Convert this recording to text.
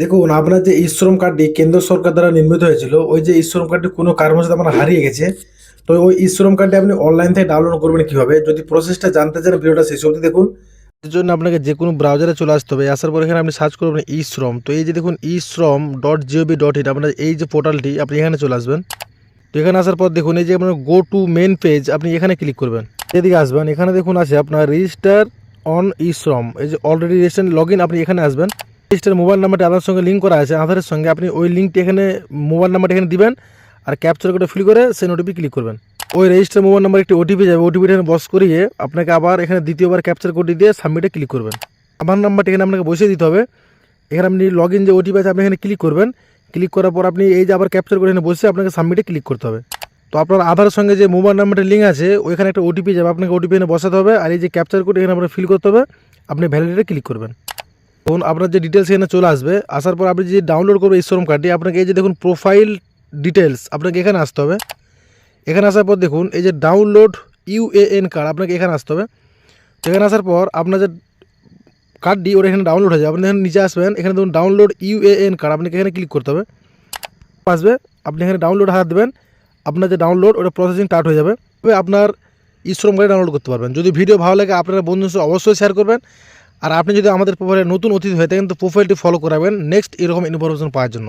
দেখুন, আপনার যে ই-শ্রম কার্ডটি কেন্দ্র সরকার দ্বারা নির্মিত হয়েছিল, ওই যে ই-শ্রম কার্ডটি কোনো কারণবশত আপনার হারিয়ে গেছে। তো ওই ই-শ্রম কার্ডটি আপনি অনলাইন থেকে ডাউনলোড করবেন কিভাবে? যদি প্রসেসটা জানতে চান ভিডিওটা শেষ অবধি দেখুন। এর জন্য আপনাকে যে কোনো ব্রাউজারে চলে আসতে হবে। আসার পর এখানে আপনি সার্চ করবেন ই-শ্রম। তো এই যে দেখুন e-shrom.gov.in আপনার এই যে পোর্টালটি, আপনি এখানে চলে আসবেন। তো এখানে আসার পর দেখুন এই যে আপনার গো টু মেন পেজ, আপনি এখানে ক্লিক করবেন। এদিকে আসবেন, এখানে দেখুন আছে আপনার রেজিস্টার অন ই-শ্রম। এই যে অলরেডি রেজিস্ট্রেশন লগইন, আপনি এখানে আসবেন। রেজিস্টার মোবাইল নাম্বারটি আধারের সঙ্গে লিঙ্ক করা আছে, আধারের সঙ্গে আপনি ওই লিঙ্কটি এখানে মোবাইল নাম্বারটি এখানে দিবেন আর ক্যাপচার কোডে ফিল করে সেন্ড ওটিপি ক্লিক করবেন। ওই রেজিস্টার মোবাইল নাম্বার একটি ওটিপি যাবে, ওটিপিটা এখানে বস করিয়ে আপনাকে আবার এখানে দ্বিতীয়বার ক্যাপচার কোডটি দিয়ে সাবমিটে ক্লিক করবেন। আমার নাম্বারটি এখানে আপনাকে বসিয়ে দিতে হবে। এখানে আপনি লগ ইন যে ওটিপি আছে আপনি এখানে ক্লিক করবেন। ক্লিক করার পর আপনি এই যে আবার ক্যাপচার কোড এখানে বসে আপনাকে সাবমিটে ক্লিক করতে হবে। তো আপনার আধারের সঙ্গে যে মোবাইল নাম্বারটা লিঙ্ক আছে ওইখানে একটা ওটিপি যাবে, আপনাকে ওটিপি এখানে বসাতে হবে আর এই যে ক্যাপচার কোড এখানে আপনাকে ফিল করতে হবে, আপনি ভ্যালিডেটে ক্লিক করবেন। তখন আপনার যে ডিটেলস এখানে চলে আসবে। আসার পর আপনি যে ডাউনলোড করবেন ই-শ্রম কার্ডটি, আপনাকে এই যে দেখুন প্রোফাইল ডিটেলস, আপনাকে এখানে আসতে হবে। এখানে আসার পর দেখুন এই যে ডাউনলোড ইউএএন কার্ড, আপনাকে এখানে আসতে হবে। তো এখানে আসার পর আপনার যে কার্ডটি ওটা এখানে ডাউনলোড হয়ে যাবে, আপনি এখানে নিচে আসবেন, এখানে দেখুন ডাউনলোড ইউএএন কার্ড, আপনাকে এখানে ক্লিক করতে হবে। আসবে, আপনি এখানে ডাউনলোড হাত দেবেন, আপনার যে ডাউনলোড ওটা প্রসেসিং স্টার্ট হয়ে যাবে। তবে আপনার ই-শ্রম কার্ড ডাউনলোড করতে পারবেন। যদি ভিডিও ভালো লাগে আপনারা বন্ধুদের সাথে অবশ্যই শেয়ার করবেন। আর আপনি যদি আমাদের প্রোফাইলে নতুন অতিথি হয়ে থাকেন তো প্রোফাইলটি ফলো করাবেন নেক্সট এরকম ইনফরমেশন পাওয়ার জন্য।